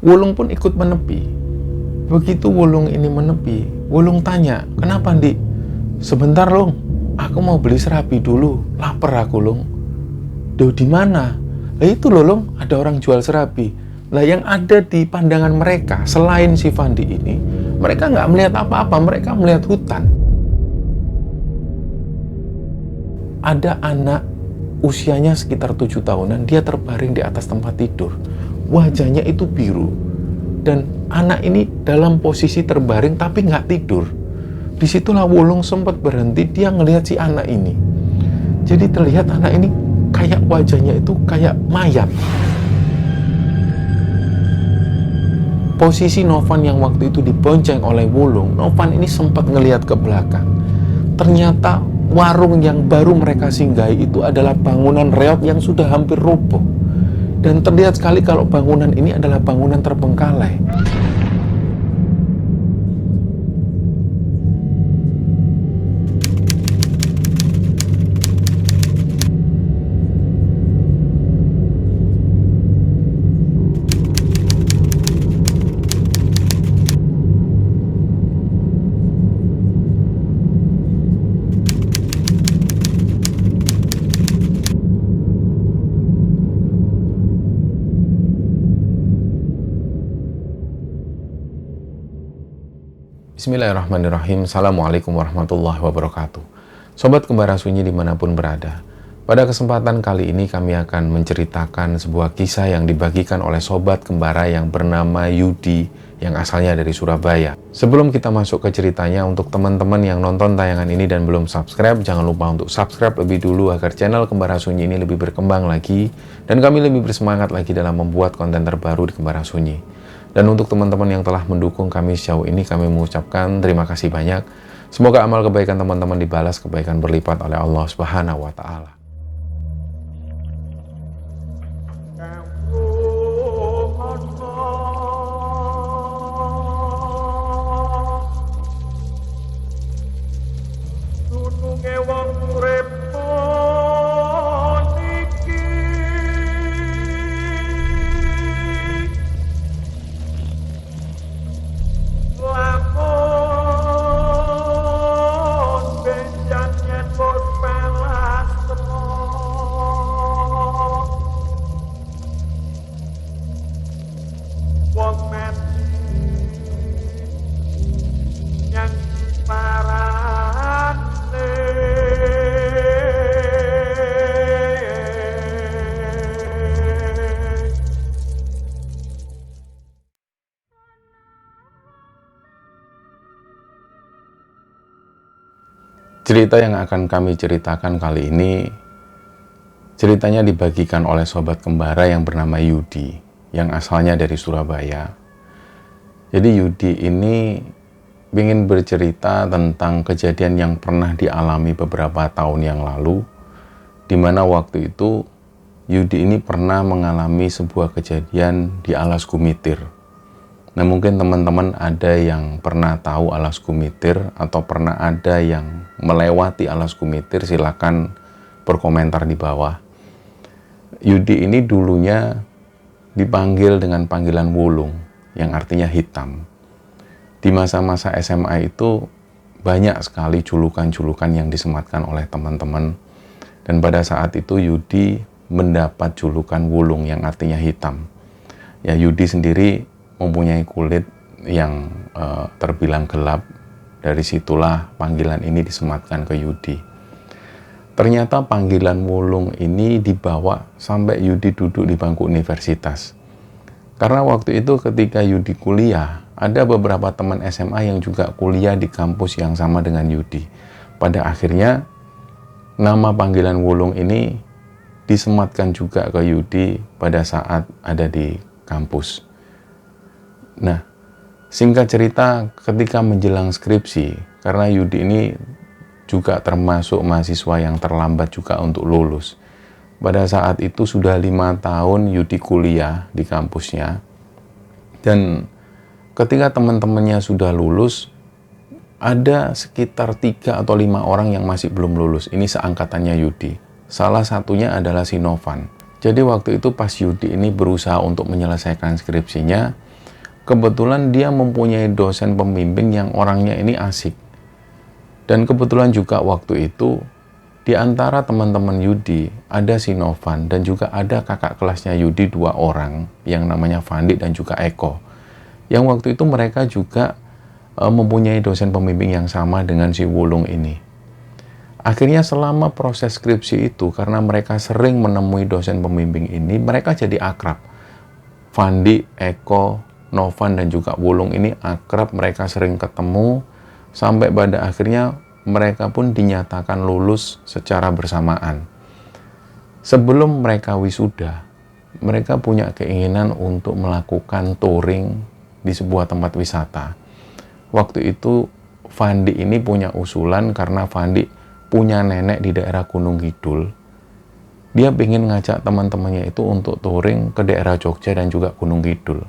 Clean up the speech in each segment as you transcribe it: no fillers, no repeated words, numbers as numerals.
Wulung pun ikut menepi. Begitu Wulung ini menepi, Wulung tanya, "Kenapa, Ndik?" "Sebentar, Long. Aku mau beli serabi dulu. Lapar aku, Long." "Duh, di mana?" "Lah itu loh, Long, ada orang jual serabi." Lah yang ada di pandangan mereka, selain si Fandi ini, mereka nggak melihat apa-apa, mereka melihat hutan. Ada anak usianya sekitar 7 tahunan, dia terbaring di atas tempat tidur. Wajahnya itu biru. Dan anak ini dalam posisi terbaring tapi nggak tidur. Disitulah Wulung sempat berhenti, dia ngelihat si anak ini. Jadi terlihat anak ini kayak wajahnya itu kayak mayat. Posisi Novan yang waktu itu dibonceng oleh Wulung, Novan ini sempat ngelihat ke belakang. Ternyata warung yang baru mereka singgahi itu adalah bangunan reot yang sudah hampir roboh. Dan terlihat sekali kalau bangunan ini adalah bangunan terbengkalai. Bismillahirrahmanirrahim. Assalamualaikum warahmatullahi wabarakatuh. Sobat Kembara Sunyi dimanapun berada, pada kesempatan kali ini kami akan menceritakan sebuah kisah yang dibagikan oleh Sobat Kembara yang bernama Yudi yang asalnya dari Surabaya. Sebelum kita masuk ke ceritanya, untuk teman-teman yang nonton tayangan ini dan belum subscribe, jangan lupa untuk subscribe lebih dulu agar channel Kembara Sunyi ini lebih berkembang lagi dan kami lebih bersemangat lagi dalam membuat konten terbaru di Kembara Sunyi. Dan untuk teman-teman yang telah mendukung kami sejauh ini, kami mengucapkan terima kasih banyak. Semoga amal kebaikan teman-teman dibalas kebaikan berlipat oleh Allah Subhanahu wa Ta'ala. Cerita yang akan kami ceritakan kali ini, ceritanya dibagikan oleh Sobat Kembara yang bernama Yudi, yang asalnya dari Surabaya. Jadi Yudi ini ingin bercerita tentang kejadian yang pernah dialami beberapa tahun yang lalu, di mana waktu itu Yudi ini pernah mengalami sebuah kejadian di Alas Gumitir. Nah, mungkin teman-teman ada yang pernah tahu Alas Gumitir atau pernah ada yang melewati Alas Gumitir, silakan berkomentar di bawah. Yudi ini dulunya dipanggil dengan panggilan Wulung, yang artinya hitam. Di masa-masa SMA itu banyak sekali julukan-julukan yang disematkan oleh teman-teman. Dan pada saat itu Yudi mendapat julukan Wulung yang artinya hitam. Ya, Yudi sendiri mempunyai kulit yang terbilang gelap. Dari situlah panggilan ini disematkan ke Yudi. Ternyata panggilan Wulung ini dibawa sampai Yudi duduk di bangku universitas. Karena waktu itu ketika Yudi kuliah, ada beberapa teman SMA yang juga kuliah di kampus yang sama dengan Yudi. Pada akhirnya nama panggilan Wulung ini disematkan juga ke Yudi pada saat ada di kampus. Nah, singkat cerita, ketika menjelang skripsi, karena Yudi ini juga termasuk mahasiswa yang terlambat juga untuk lulus. Pada saat itu sudah 5 tahun Yudi kuliah di kampusnya. Dan ketika teman-temannya sudah lulus, ada sekitar 3 atau 5 orang yang masih belum lulus. Ini seangkatannya Yudi. Salah satunya adalah si Novan. Jadi waktu itu pas Yudi ini berusaha untuk menyelesaikan skripsinya, kebetulan dia mempunyai dosen pembimbing yang orangnya ini asik. Dan kebetulan juga waktu itu di antara teman-teman Yudi ada si Novan dan juga ada kakak kelasnya Yudi 2 orang yang namanya Fandi dan juga Eko. Yang waktu itu mereka juga mempunyai dosen pembimbing yang sama dengan si Wulung ini. Akhirnya selama proses skripsi itu, karena mereka sering menemui dosen pembimbing ini, mereka jadi akrab. Fandi, Eko, Novan, dan juga Wulung ini akrab, mereka sering ketemu, sampai pada akhirnya mereka pun dinyatakan lulus secara bersamaan. Sebelum mereka wisuda, mereka punya keinginan untuk melakukan touring di sebuah tempat wisata. Waktu itu Fandi ini punya usulan karena Fandi punya nenek di daerah Gunung Kidul. Dia ingin ngajak teman-temannya itu untuk touring ke daerah Jogja dan juga Gunung Kidul.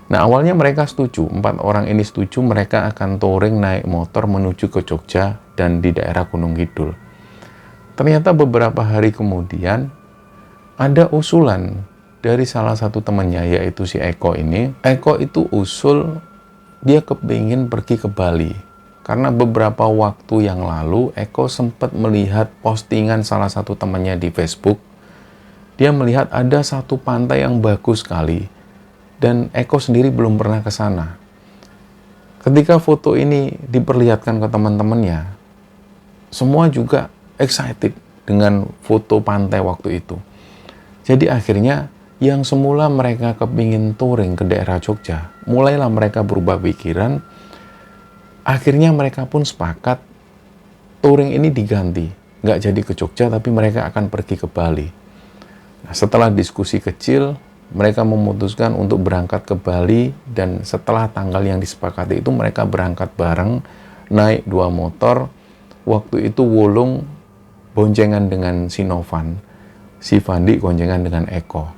Nah, awalnya mereka setuju, 4 orang ini setuju mereka akan touring naik motor menuju ke Jogja dan di daerah Gunung Kidul. Ternyata beberapa hari kemudian ada usulan dari salah satu temannya, yaitu si Eko ini. Eko itu usul dia kepingin pergi ke Bali. Karena beberapa waktu yang lalu, Eko sempat melihat postingan salah satu temannya di Facebook. Dia melihat ada satu pantai yang bagus sekali. Dan Eko sendiri belum pernah ke sana. Ketika foto ini diperlihatkan ke teman-temannya, semua juga excited dengan foto pantai waktu itu. Jadi akhirnya, yang semula mereka kepingin touring ke daerah Jogja, mulailah mereka berubah pikiran. Akhirnya mereka pun sepakat touring ini diganti. Nggak jadi ke Jogja, tapi mereka akan pergi ke Bali. Nah, setelah diskusi kecil, mereka memutuskan untuk berangkat ke Bali. Dan setelah tanggal yang disepakati itu, mereka berangkat bareng, naik 2 motor. Waktu itu Wulung boncengan dengan si Novan, si Fandi boncengan dengan Eko.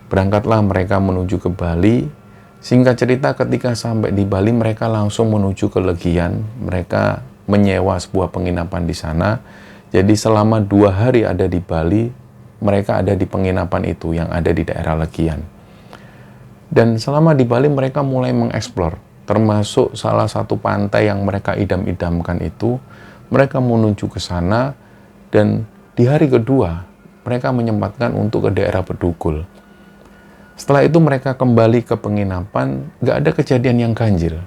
Berangkatlah mereka menuju ke Bali. Singkat cerita, ketika sampai di Bali, mereka langsung menuju ke Legian. Mereka menyewa sebuah penginapan di sana. Jadi selama 2 hari ada di Bali, mereka ada di penginapan itu yang ada di daerah Legian. Dan selama di Bali, mereka mulai mengeksplor. Termasuk salah satu pantai yang mereka idam-idamkan itu, mereka menuju ke sana. Dan di hari kedua, mereka menyempatkan untuk ke daerah Bedugul. Setelah itu mereka kembali ke penginapan, nggak ada kejadian yang ganjil.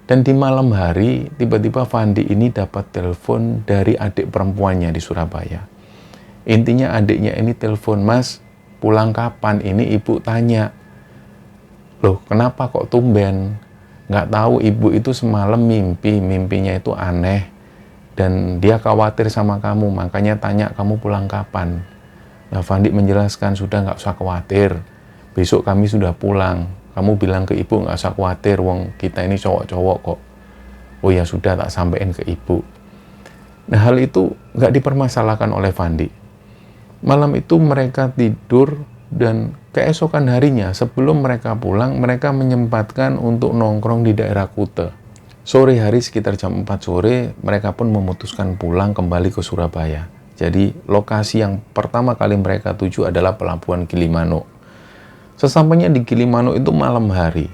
Dan di malam hari, tiba-tiba Fandi ini dapat telepon dari adik perempuannya di Surabaya. Intinya adiknya ini telepon, "Mas, pulang kapan?" Ini ibu tanya. "Loh, kenapa kok tumben?" Nggak tahu, ibu itu semalam mimpinya itu aneh. Dan dia khawatir sama kamu, makanya tanya kamu pulang kapan. Nah, Fandi menjelaskan, "Sudah, nggak usah khawatir. Besok kami sudah pulang. Kamu bilang ke ibu nggak usah khawatir, wong kita ini cowok-cowok kok." "Oh ya sudah, tak sampein ke ibu." Nah, hal itu nggak dipermasalahkan oleh Fandi. Malam itu mereka tidur dan keesokan harinya sebelum mereka pulang, mereka menyempatkan untuk nongkrong di daerah Kute. Sore hari sekitar jam 4 sore, mereka pun memutuskan pulang kembali ke Surabaya. Jadi lokasi yang pertama kali mereka tuju adalah Pelabuhan Gilimanuk. Sesampainya di Gilimanuk itu malam hari.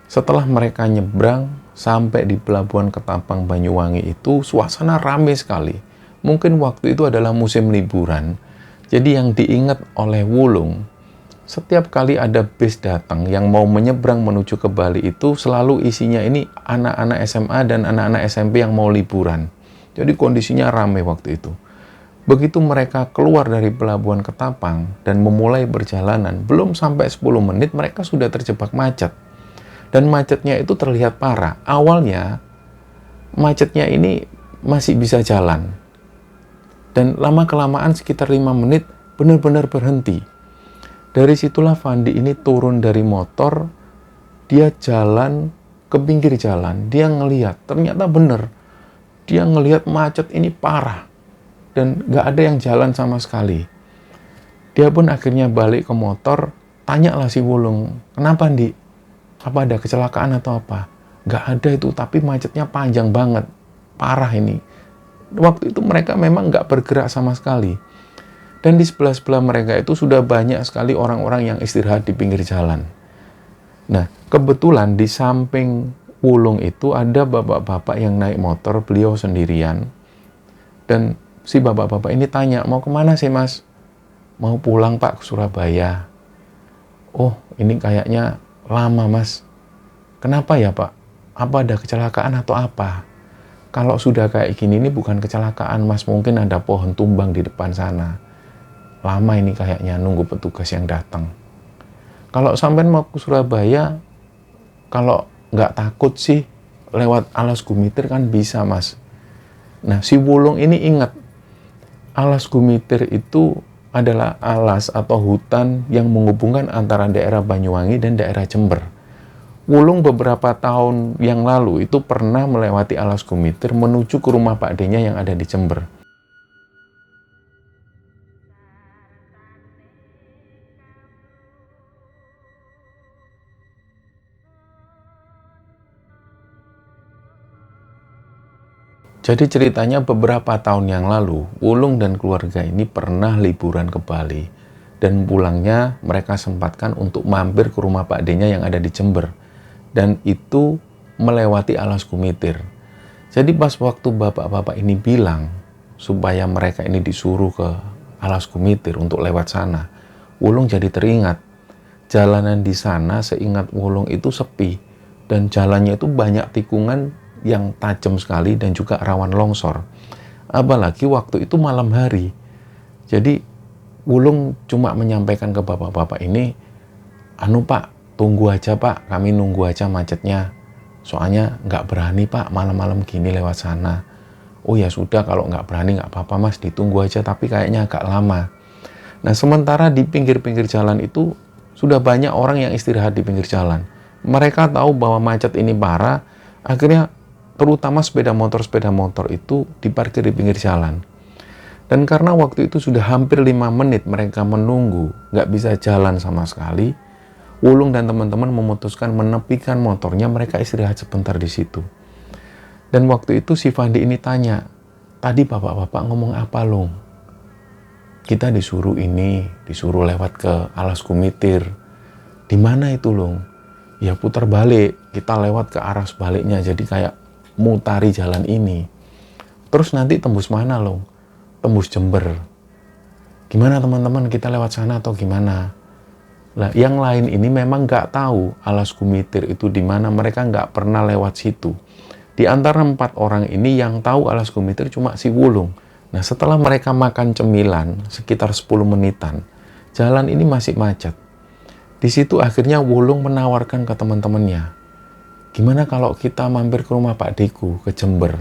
Setelah mereka nyebrang sampai di Pelabuhan Ketapang Banyuwangi itu, suasana ramai sekali. Mungkin waktu itu adalah musim liburan. Jadi yang diingat oleh Wulung, setiap kali ada bis datang yang mau menyeberang menuju ke Bali itu selalu isinya ini anak-anak SMA dan anak-anak SMP yang mau liburan. Jadi kondisinya ramai waktu itu. Begitu mereka keluar dari Pelabuhan Ketapang dan memulai perjalanan, belum sampai 10 menit mereka sudah terjebak macet. Dan macetnya itu terlihat parah. Awalnya macetnya ini masih bisa jalan. Dan lama-kelamaan sekitar 5 menit benar-benar berhenti. Dari situlah Fandi ini turun dari motor, dia jalan ke pinggir jalan, dia ngelihat, ternyata benar. Dia ngelihat macet ini parah. Dan nggak ada yang jalan sama sekali. Dia pun akhirnya balik ke motor, tanyalah si Wulung, "Kenapa, Ndi? Apa ada kecelakaan atau apa?" "Nggak ada itu, tapi macetnya panjang banget. Parah ini." Waktu itu mereka memang nggak bergerak sama sekali. Dan di sebelah-sebelah mereka itu sudah banyak sekali orang-orang yang istirahat di pinggir jalan. Nah, kebetulan di samping Wulung itu ada bapak-bapak yang naik motor, beliau sendirian. Dan si bapak-bapak ini tanya, mau kemana sih mas? Mau pulang pak ke Surabaya. Oh, ini kayaknya lama mas. Kenapa ya pak? Apa ada kecelakaan atau apa? Kalau sudah kayak gini, ini bukan kecelakaan mas. Mungkin ada pohon tumbang di depan sana. Lama ini kayaknya nunggu petugas yang datang. Kalau sampai mau ke Surabaya, kalau nggak takut sih lewat Alas Gumitir kan bisa mas. Nah si Wulung ini ingat, Alas Gumitir itu adalah alas atau hutan yang menghubungkan antara daerah Banyuwangi dan daerah Jember. Wulung beberapa tahun yang lalu itu pernah melewati Alas Gumitir menuju ke rumah Pak D-nya yang ada di Jember. Jadi ceritanya beberapa tahun yang lalu, Wulung dan keluarga ini pernah liburan ke Bali. Dan pulangnya mereka sempatkan untuk mampir ke rumah Pak D-nya yang ada di Jember. Dan itu melewati Alas Gumitir. Jadi pas waktu bapak-bapak ini bilang supaya mereka ini disuruh ke Alas Gumitir untuk lewat sana, Wulung jadi teringat. Jalanan di sana seingat Wulung itu sepi. Dan jalannya itu banyak tikungan yang tajam sekali dan juga rawan longsor. Apalagi waktu itu malam hari. Jadi Wulung cuma menyampaikan ke bapak-bapak ini, anu pak, tunggu aja pak, kami nunggu aja macetnya. Soalnya nggak berani pak malam-malam gini lewat sana. Oh ya sudah, kalau nggak berani nggak apa-apa mas, ditunggu aja, tapi kayaknya agak lama. Nah sementara di pinggir-pinggir jalan itu sudah banyak orang yang istirahat di pinggir jalan. Mereka tahu bahwa macet ini parah, akhirnya terutama sepeda motor itu diparkir di pinggir jalan. Dan karena waktu itu sudah hampir 5 menit mereka menunggu, nggak bisa jalan sama sekali, Wulung dan teman-teman memutuskan menepikan motornya, mereka istirahat sebentar di situ. Dan waktu itu si Fandi ini tanya, tadi bapak-bapak ngomong apa Lung? Kita disuruh lewat ke Alas Gumitir. Di mana itu Lung? Ya putar balik, kita lewat ke arah sebaliknya, jadi kayak mutari jalan ini. Terus nanti tembus mana Lung? Tembus Jember. Gimana teman-teman, kita lewat sana atau gimana? Nah, yang lain ini memang nggak tahu Alas Gumitir itu di mana, mereka nggak pernah lewat situ. Di antara 4 orang ini yang tahu Alas Gumitir cuma si Wulung. Nah, setelah mereka makan cemilan sekitar 10 menitan, jalan ini masih macet. Di situ akhirnya Wulung menawarkan ke teman-temannya, gimana kalau kita mampir ke rumah Pak Deku ke Jember?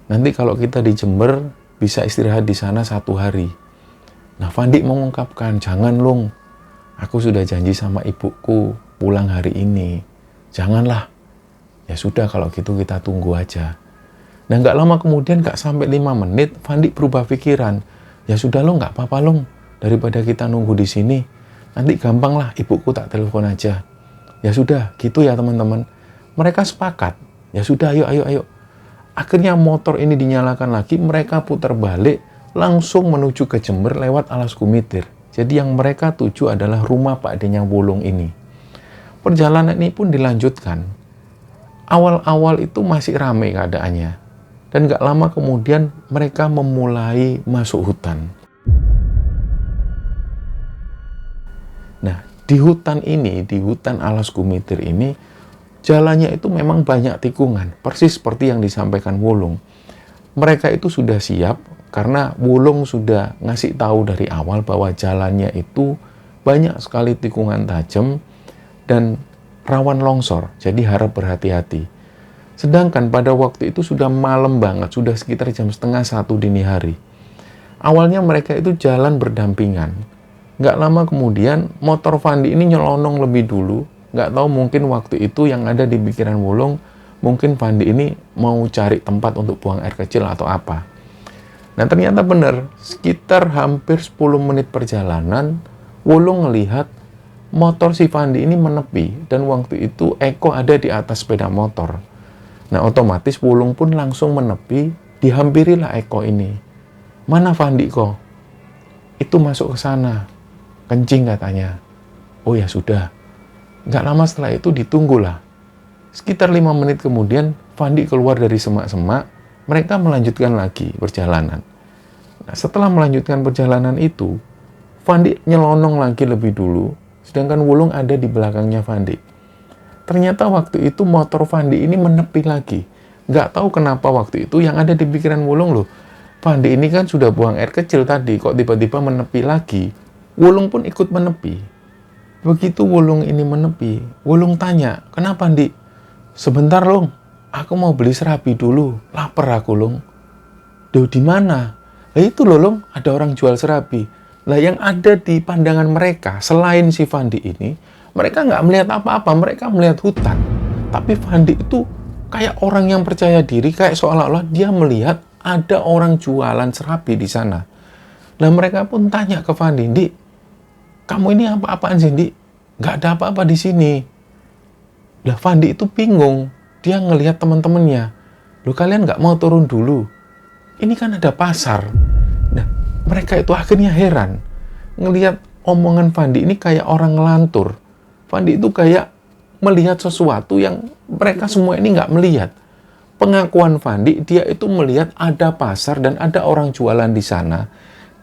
Nanti kalau kita di Jember bisa istirahat di sana 1 hari. Nah, Fandi mengungkapkan, jangan Lung, aku sudah janji sama ibuku pulang hari ini. Janganlah. Ya sudah kalau gitu kita tunggu aja. Nah, nggak lama kemudian, nggak sampai 5 menit, Fandi berubah pikiran. Ya sudah Lung, nggak apa-apa Lung, daripada kita nunggu di sini. Nanti gampang lah, ibuku tak telepon aja. Ya sudah, gitu ya teman-teman. Mereka sepakat, ya sudah ayo. Akhirnya motor ini dinyalakan lagi, mereka putar balik, langsung menuju ke Jember lewat Alas Gumitir. Jadi yang mereka tuju adalah rumah Pak D-nya Wulung ini. Perjalanan ini pun dilanjutkan. Awal-awal itu masih ramai keadaannya. Dan gak lama kemudian mereka memulai masuk hutan. Nah, di hutan ini, di hutan Alas Gumitir ini, jalannya itu memang banyak tikungan, persis seperti yang disampaikan Wulung. Mereka itu sudah siap karena Wulung sudah ngasih tahu dari awal bahwa jalannya itu banyak sekali tikungan tajam dan rawan longsor, jadi harap berhati-hati. Sedangkan pada waktu itu sudah malam banget, sudah sekitar jam 12:30 dini hari. Awalnya mereka itu jalan berdampingan. Nggak lama kemudian motor Fandi ini nyelonong lebih dulu. Nggak tahu mungkin waktu itu yang ada di pikiran Wulung, mungkin Fandi ini mau cari tempat untuk buang air kecil atau apa. Nah ternyata benar, sekitar hampir 10 menit perjalanan, Wulung ngelihat motor si Fandi ini menepi, dan waktu itu Eko ada di atas sepeda motor. Nah otomatis Wulung pun langsung menepi, dihampirilah Eko ini. Mana Fandi kok? Itu masuk ke sana, kencing katanya. Oh ya sudah. Nggak lama setelah itu ditunggulah. Sekitar 5 menit kemudian, Fandi keluar dari semak-semak, mereka melanjutkan lagi perjalanan. Nah, setelah melanjutkan perjalanan itu, Fandi nyelonong lagi lebih dulu, sedangkan Wulung ada di belakangnya Fandi. Ternyata waktu itu motor Fandi ini menepi lagi. Nggak tahu kenapa waktu itu yang ada di pikiran Wulung loh. Fandi ini kan sudah buang air kecil tadi, kok tiba-tiba menepi lagi. Wulung pun ikut menepi. Begitu Wulung ini menepi, Wulung tanya, "Kenapa, Ndik?" "Sebentar, Long. Aku mau beli serabi dulu. Lapar aku, Long." "Duh, di mana?" "Lah itu loh, Long, ada orang jual serabi." Lah yang ada di pandangan mereka, selain si Fandi ini, mereka nggak melihat apa-apa, mereka melihat hutan. Tapi Fandi itu kayak orang yang percaya diri, kayak seolah-olah dia melihat ada orang jualan serabi di sana. Lah mereka pun tanya ke Fandi, "Ndik, kamu ini apa-apaan sih, Ndik? Nggak ada apa-apa di sini." Lah Fandi itu bingung, dia ngelihat teman-temannya. "Loh, kalian nggak mau turun dulu? Ini kan ada pasar." Nah, mereka itu akhirnya heran. Ngelihat omongan Fandi ini kayak orang ngelantur. Fandi itu kayak melihat sesuatu yang mereka semua ini nggak melihat. Pengakuan Fandi, dia itu melihat ada pasar dan ada orang jualan di sana.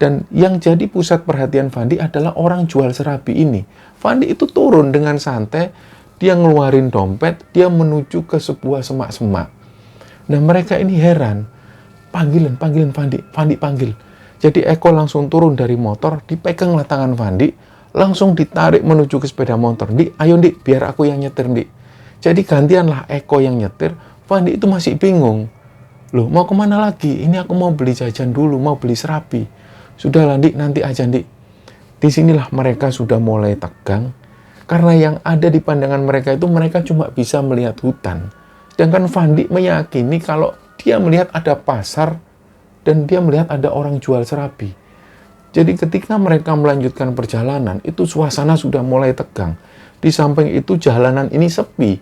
Dan yang jadi pusat perhatian Fandi adalah orang jual serabi ini. Fandi itu turun dengan santai, dia ngeluarin dompet, dia menuju ke sebuah semak-semak. Nah, mereka ini heran. Panggilan Fandi, Fandi panggil. Jadi Eko langsung turun dari motor, dipeganglah tangan Fandi, langsung ditarik menuju ke sepeda motor. "Ndik, ayo Ndik, biar aku yang nyetir, Ndik." Jadi gantianlah Eko yang nyetir, Fandi itu masih bingung. "Loh, mau kemana lagi? Ini aku mau beli jajan dulu, mau beli serabi." "Sudahlah, Ndik, nanti aja, Ndik." Disinilah mereka sudah mulai tegang, karena yang ada di pandangan mereka itu mereka cuma bisa melihat hutan. Sedangkan Fandi meyakini kalau dia melihat ada pasar, dan dia melihat ada orang jual serabi. Jadi ketika mereka melanjutkan perjalanan, itu suasana sudah mulai tegang. Di samping itu jalanan ini sepi.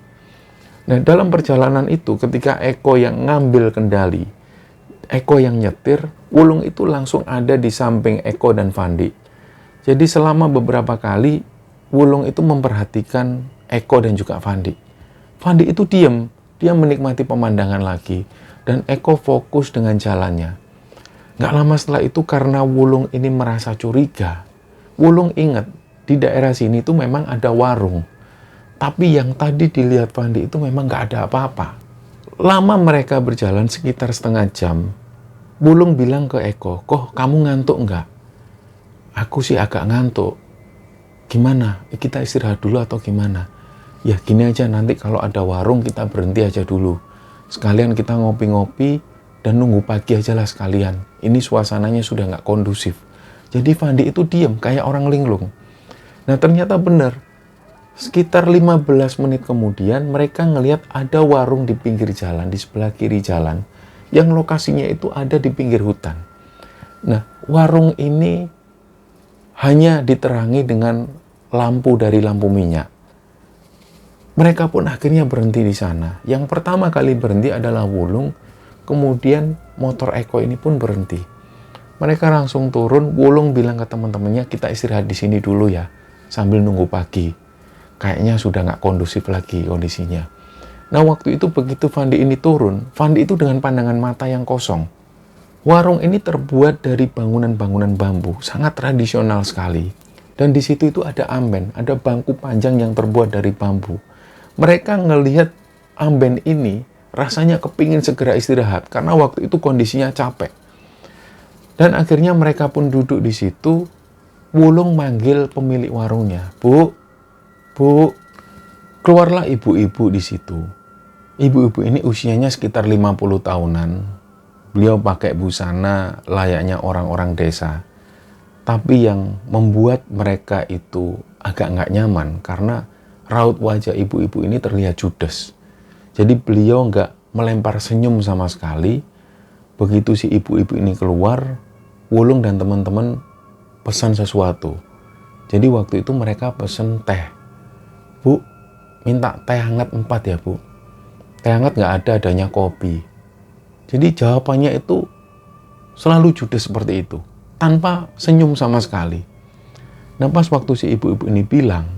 Nah, dalam perjalanan itu ketika Eko yang ngambil kendali, Eko yang nyetir, Wulung itu langsung ada di samping Eko dan Fandi. Jadi selama beberapa kali, Wulung itu memperhatikan Eko dan juga Fandi. Fandi itu diam, dia menikmati pemandangan lagi, dan Eko fokus dengan jalannya. Nggak lama setelah itu karena Wulung ini merasa curiga, Wulung ingat di daerah sini itu memang ada warung. Tapi yang tadi dilihat Fandi itu memang nggak ada apa-apa. Lama mereka berjalan sekitar setengah jam, Wulung bilang ke Eko, "Kok kamu ngantuk nggak?" "Aku sih agak ngantuk." "Gimana? Kita istirahat dulu atau gimana?" "Ya gini aja, nanti kalau ada warung kita berhenti aja dulu. Sekalian kita ngopi-ngopi, dan nunggu pagi aja lah sekalian. Ini suasananya sudah nggak kondusif." Jadi Fandi itu diam, kayak orang linglung. Nah, ternyata benar. Sekitar 15 menit kemudian, mereka ngelihat ada warung di pinggir jalan, di sebelah kiri jalan, yang lokasinya itu ada di pinggir hutan. Nah, warung ini hanya diterangi dengan lampu dari lampu minyak. Mereka pun akhirnya berhenti di sana. Yang pertama kali berhenti adalah Wulung, kemudian motor Eko ini pun berhenti. Mereka langsung turun, Wulung bilang ke teman-temannya, "Kita istirahat di sini dulu ya, sambil nunggu pagi. Kayaknya sudah nggak kondusif lagi kondisinya." Nah, waktu itu begitu Fandi ini turun, Fandi itu dengan pandangan mata yang kosong. Warung ini terbuat dari bangunan-bangunan bambu, sangat tradisional sekali. Dan di situ itu ada amben, ada bangku panjang yang terbuat dari bambu. Mereka ngelihat amben ini, rasanya kepingin segera istirahat karena waktu itu kondisinya capek. Dan akhirnya mereka pun duduk di situ. Wulung manggil pemilik warungnya, "Bu, Bu." Keluarlah ibu-ibu di situ. Ibu-ibu ini usianya sekitar 50 tahunan. Beliau pakai busana layaknya orang-orang desa. Tapi yang membuat mereka itu agak nggak nyaman karena raut wajah ibu-ibu ini terlihat judes. Jadi beliau nggak melempar senyum sama sekali. Begitu si ibu-ibu ini keluar, Wulung dan teman-teman pesan sesuatu. Jadi waktu itu mereka pesan teh. "Bu, minta teh hangat 4 ya, Bu. Teh hangat nggak ada, adanya kopi." Jadi jawabannya itu selalu judes seperti itu, tanpa senyum sama sekali. Nah, pas waktu si ibu-ibu ini bilang,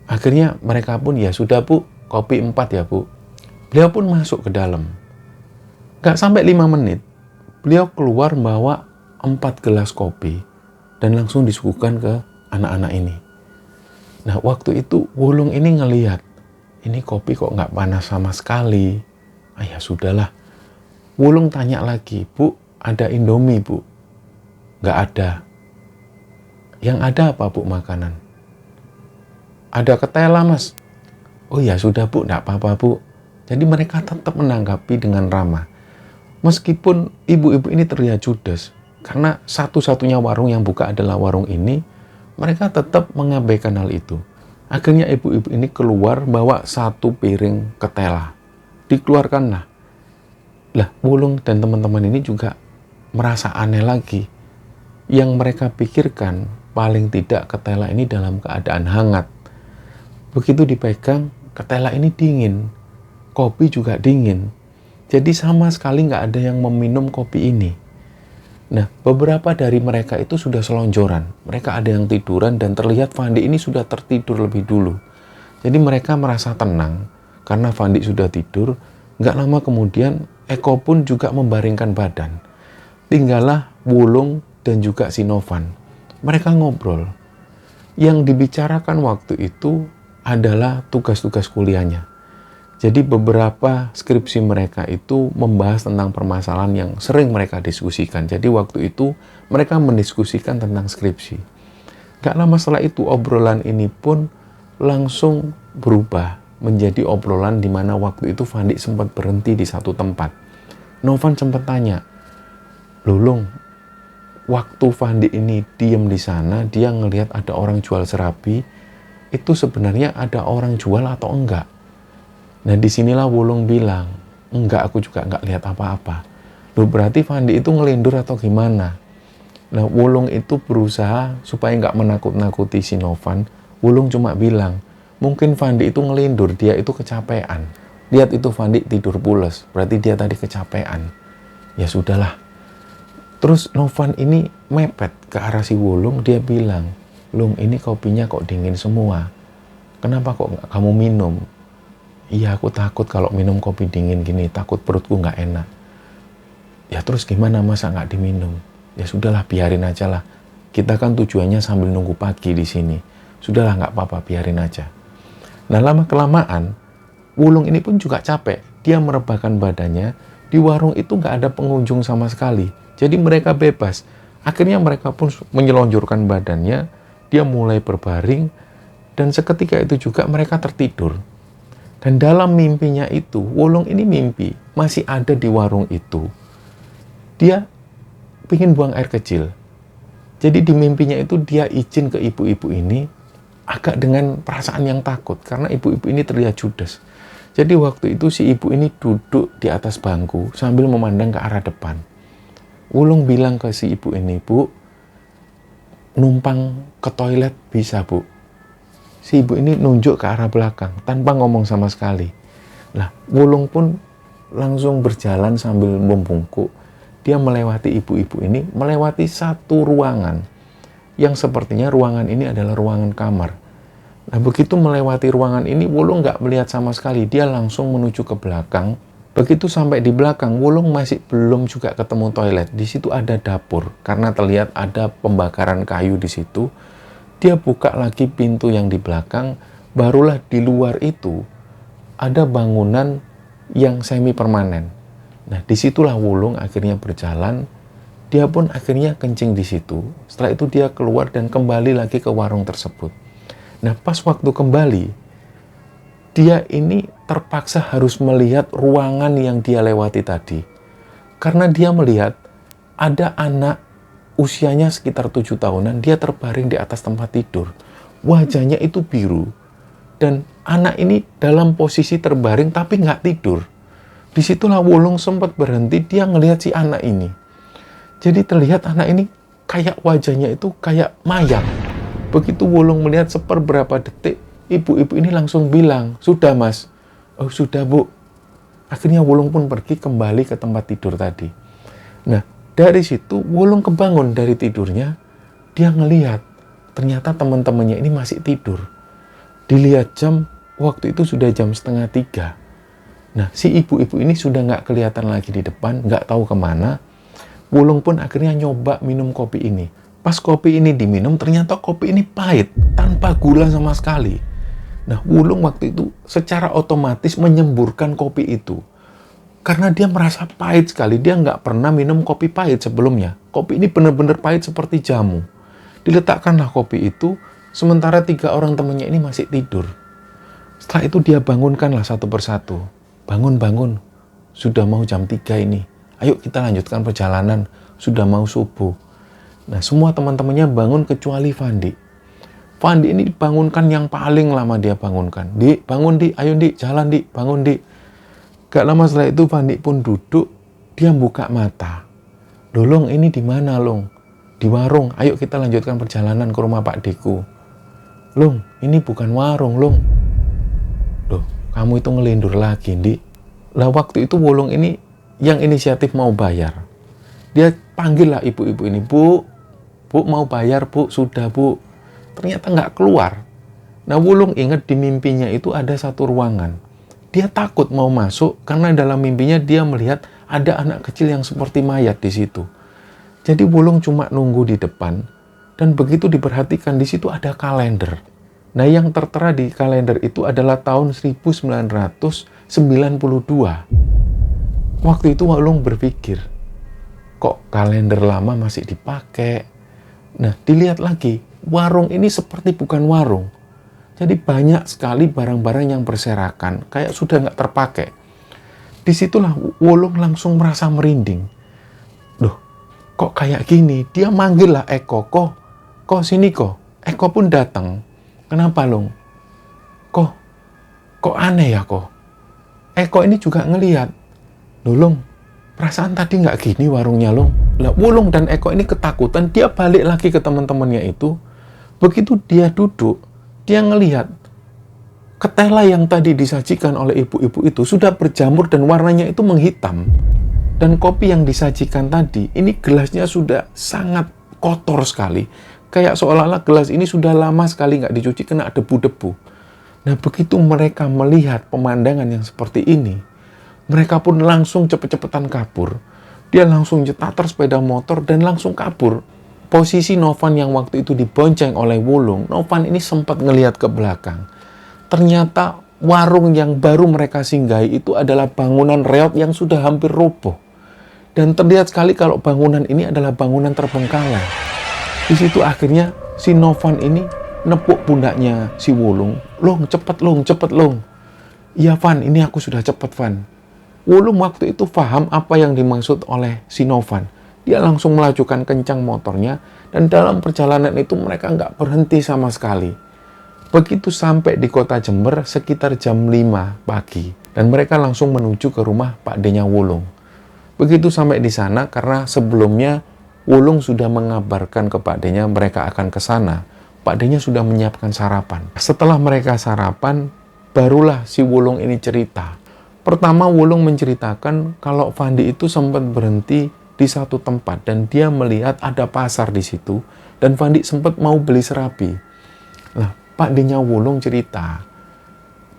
Akhirnya mereka pun, ya sudah Bu, kopi 4 ya Bu. Beliau pun masuk ke dalam. Gak sampai 5 menit, beliau keluar bawa 4 gelas kopi dan langsung disuguhkan ke anak-anak ini. Nah, waktu itu Wulung ini ngelihat, ini kopi kok nggak panas sama sekali. Ah, ya sudahlah. Wulung tanya lagi, Bu, ada Indomie Bu? Nggak ada. Yang ada apa Bu makanan? Ada ketela Mas. Oh ya sudah Bu, nggak apa-apa Bu. Jadi mereka tetap menanggapi dengan ramah. Meskipun ibu-ibu ini terlihat judes, karena satu-satunya warung yang buka adalah warung ini, mereka tetap mengabaikan hal itu. Akhirnya ibu-ibu ini keluar bawa 1 piring ketela. Dikeluarkanlah. Lah, Wulung dan teman-teman ini juga merasa aneh lagi. Yang mereka pikirkan, paling tidak ketela ini dalam keadaan hangat. Begitu dipegang, ketela ini dingin. Kopi juga dingin. Jadi sama sekali nggak ada yang meminum kopi ini. Nah, beberapa dari mereka itu sudah selonjoran. Mereka ada yang tiduran dan terlihat Fandi ini sudah tertidur lebih dulu. Jadi mereka merasa tenang karena Fandi sudah tidur. Nggak lama kemudian Eko pun juga membaringkan badan. Tinggallah Wulung dan juga si Novan. Mereka ngobrol. Yang dibicarakan waktu itu adalah tugas-tugas kuliahnya. Jadi beberapa skripsi mereka itu membahas tentang permasalahan yang sering mereka diskusikan. Jadi waktu itu mereka mendiskusikan tentang skripsi. Gak lama setelah itu obrolan ini pun langsung berubah menjadi obrolan di mana waktu itu Fandi sempat berhenti di satu tempat. Novan sempat tanya, Lulung, waktu Fandi ini diem di sana, dia ngelihat ada orang jual serabi, itu sebenarnya ada orang jual atau enggak? Nah disinilah Wulung bilang, enggak, aku juga enggak lihat apa-apa. Loh berarti Fandi itu ngelindur atau gimana? Nah Wulung itu berusaha supaya enggak menakut-nakuti si Novan. Wulung cuma bilang, mungkin Fandi itu ngelindur, dia itu kecapean. Lihat itu Fandi tidur pules, berarti dia tadi kecapean. Ya sudahlah. Terus Novan ini mepet ke arah si Wulung, dia bilang, Lung ini kopinya kok dingin semua. Kenapa kok enggak kamu minum? Iya, aku takut kalau minum kopi dingin gini, takut perutku nggak enak. Ya terus gimana, masa nggak diminum? Ya sudahlah, biarin aja lah. Kita kan tujuannya sambil nunggu pagi di sini. Sudahlah, nggak apa-apa, biarin aja. Nah lama-kelamaan, Wulung ini pun juga capek. Dia merebahkan badannya. Di warung itu nggak ada pengunjung sama sekali. Jadi mereka bebas. Akhirnya mereka pun menyelonjorkan badannya. Dia mulai berbaring. Dan seketika itu juga mereka tertidur. Dan dalam mimpinya itu, Wulung ini mimpi masih ada di warung itu. Dia ingin buang air kecil. Jadi di mimpinya itu dia izin ke ibu-ibu ini agak dengan perasaan yang takut karena ibu-ibu ini terlihat judes. Jadi waktu itu si ibu ini duduk di atas bangku sambil memandang ke arah depan. Wulung bilang ke si ibu ini, Bu, numpang ke toilet bisa Bu? Si ibu ini nunjuk ke arah belakang tanpa ngomong sama sekali. Nah, Wulung pun langsung berjalan sambil membungkuk. Dia melewati ibu-ibu ini, melewati satu ruangan yang sepertinya ruangan ini adalah ruangan kamar. Nah, begitu melewati ruangan ini, Wulung nggak melihat sama sekali. Dia langsung menuju ke belakang. Begitu sampai di belakang, Wulung masih belum juga ketemu toilet. Di situ ada dapur karena terlihat ada pembakaran kayu di situ. Dia buka lagi pintu yang di belakang, barulah di luar itu ada bangunan yang semi permanen. Nah, disitulah Wulung akhirnya berjalan. Dia pun akhirnya kencing di situ. Setelah itu dia keluar dan kembali lagi ke warung tersebut. Nah, pas waktu kembali, dia ini terpaksa harus melihat ruangan yang dia lewati tadi. Karena dia melihat ada anak usianya sekitar 7 tahunan, dia terbaring di atas tempat tidur. Wajahnya itu biru. Dan anak ini dalam posisi terbaring tapi nggak tidur. Disitulah Wulung sempat berhenti, dia ngelihat si anak ini. Jadi terlihat anak ini kayak wajahnya itu kayak mayat. Begitu Wulung melihat seperberapa detik, ibu-ibu ini langsung bilang, sudah Mas. Oh sudah Bu. Akhirnya Wulung pun pergi kembali ke tempat tidur tadi. Nah, dari situ Wulung kebangun dari tidurnya, dia ngelihat ternyata teman-temannya ini masih tidur. Dilihat jam, waktu itu sudah jam 2:30. Nah, si ibu-ibu ini sudah nggak kelihatan lagi di depan, nggak tahu kemana. Wulung pun akhirnya nyoba minum kopi ini. Pas kopi ini diminum, ternyata kopi ini pahit, tanpa gula sama sekali. Nah, Wulung waktu itu secara otomatis menyemburkan kopi itu. Karena dia merasa pahit sekali, dia nggak pernah minum kopi pahit sebelumnya. Kopi ini benar-benar pahit seperti jamu. Diletakkanlah kopi itu, sementara 3 orang temannya ini masih tidur. Setelah itu dia bangunkanlah satu persatu. Bangun, sudah mau jam 3 ini. Ayo kita lanjutkan perjalanan, sudah mau subuh. Nah, semua teman-temannya bangun kecuali Fandi. Fandi ini dibangunkan yang paling lama dia bangunkan. Dik, bangun Dik, ayo Dik, jalan Dik, bangun Dik. Gak lama setelah itu Fandi pun duduk, dia buka mata. Long, ini di mana Long? Di warung, ayo kita lanjutkan perjalanan ke rumah Pak Deku. Long, ini bukan warung Long. Loh, kamu itu ngelindur lagi Dik. Lah waktu itu Wulung ini yang inisiatif mau bayar. Dia panggil lah ibu-ibu ini, Bu mau bayar Bu, sudah Bu. Ternyata nggak keluar. Nah, Wulung ingat di mimpinya itu ada satu ruangan. Dia takut mau masuk karena dalam mimpinya dia melihat ada anak kecil yang seperti mayat di situ. Jadi Wulung cuma nunggu di depan dan begitu diperhatikan di situ ada kalender. Nah, yang tertera di kalender itu adalah tahun 1992. Waktu itu Wulung berpikir, kok kalender lama masih dipakai? Nah, dilihat lagi, warung ini seperti bukan warung. Jadi banyak sekali barang-barang yang berserakan, kayak sudah nggak terpakai. Disitulah Wulung langsung merasa merinding. Loh, kok kayak gini? Dia manggil lah Eko, kok sini kok. Eko pun datang. Kenapa Long? Kok aneh ya kok? Eko ini juga ngelihat. Loh Long, perasaan tadi nggak gini warungnya Long. Lah Wulung dan Eko ini ketakutan, dia balik lagi ke teman-temannya itu. Begitu dia duduk, dia ngelihat ketela yang tadi disajikan oleh ibu-ibu itu sudah berjamur dan warnanya itu menghitam. Dan kopi yang disajikan tadi, ini gelasnya sudah sangat kotor sekali. Kayak seolah-olah gelas ini sudah lama sekali nggak dicuci, kena debu-debu. Nah, begitu mereka melihat pemandangan yang seperti ini, mereka pun langsung cepet-cepetan kabur. Dia langsung starter sepeda motor dan langsung kabur. Posisi Novan yang waktu itu dibonceng oleh Wulung, Novan ini sempat ngelihat ke belakang. Ternyata warung yang baru mereka singgahi itu adalah bangunan reot yang sudah hampir roboh. Dan terlihat sekali kalau bangunan ini adalah bangunan terbengkalai. Di situ akhirnya si Novan ini nepuk pundaknya si Wulung. Long, cepet Long. Iya Van, ini aku sudah cepet Van. Wulung waktu itu paham apa yang dimaksud oleh si Novan. Dia langsung melajukan kencang motornya, dan dalam perjalanan itu mereka nggak berhenti sama sekali. Begitu sampai di kota Jember sekitar jam 5 pagi, dan mereka langsung menuju ke rumah Pak D-nya Wulung. Begitu sampai di sana, karena sebelumnya Wulung sudah mengabarkan ke Pak D-nya mereka akan ke sana. Pak D-nya sudah menyiapkan sarapan. Setelah mereka sarapan, barulah si Wulung ini cerita. Pertama Wulung menceritakan kalau Fandi itu sempat berhenti di satu tempat dan dia melihat ada pasar di situ dan Fandi sempat mau beli serabi. Nah, Pak D-nya Wulung cerita,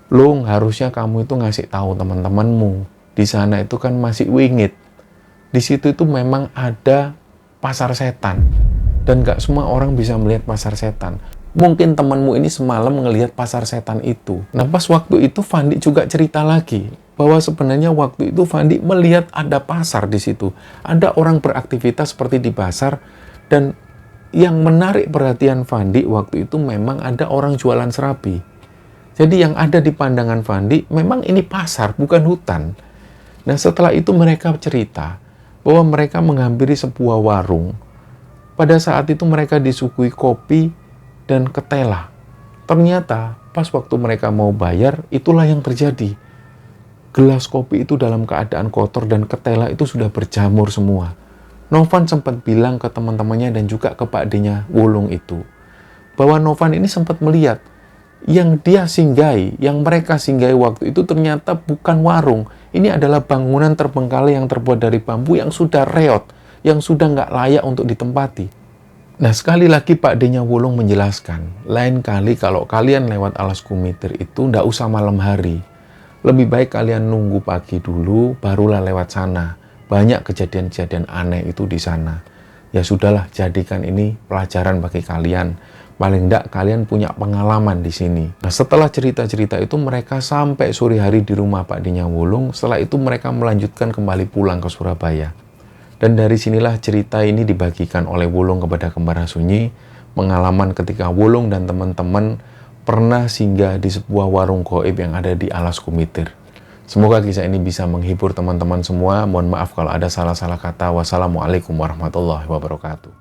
Long, harusnya kamu itu ngasih tahu teman-temanmu. Di sana itu kan masih wingit. Di situ itu memang ada pasar setan dan gak semua orang bisa melihat pasar setan. Mungkin temanmu ini semalam ngelihat pasar setan itu. Nah, pas waktu itu Fandi juga cerita lagi bahwa sebenarnya waktu itu Fandi melihat ada pasar di situ. Ada orang beraktivitas seperti di pasar, dan yang menarik perhatian Fandi waktu itu memang ada orang jualan serabi. Jadi yang ada di pandangan Fandi memang ini pasar, bukan hutan. Nah, setelah itu mereka cerita bahwa mereka menghampiri sebuah warung. Pada saat itu mereka disuguhi kopi dan ketela. Ternyata pas waktu mereka mau bayar, itulah yang terjadi. Gelas kopi itu dalam keadaan kotor dan ketela itu sudah berjamur semua. Novan sempat bilang ke teman-temannya dan juga ke Pak D-nya Wulung itu, bahwa Novan ini sempat melihat yang dia singgahi, yang mereka singgahi waktu itu ternyata bukan warung. Ini adalah bangunan terbengkalai yang terbuat dari bambu yang sudah reot, yang sudah nggak layak untuk ditempati. Nah, sekali lagi Pak D-nya Wulung menjelaskan, lain kali kalau kalian lewat Alas Kumitir itu ndak usah malam hari. Lebih baik kalian nunggu pagi dulu, barulah lewat sana. Banyak kejadian-kejadian aneh itu di sana. Ya sudahlah, jadikan ini pelajaran bagi kalian. Paling ndak kalian punya pengalaman di sini. Nah, setelah cerita-cerita itu mereka sampai sore hari di rumah Pak D-nya Wulung. Setelah itu mereka melanjutkan kembali pulang ke Surabaya. Dan dari sinilah cerita ini dibagikan oleh Wulung kepada Kembar Sunyi, pengalaman ketika Wulung dan teman-teman pernah singgah di sebuah warung gaib yang ada di Alas Kumitir. Semoga kisah ini bisa menghibur teman-teman semua. Mohon maaf kalau ada salah-salah kata. Wassalamualaikum warahmatullahi wabarakatuh.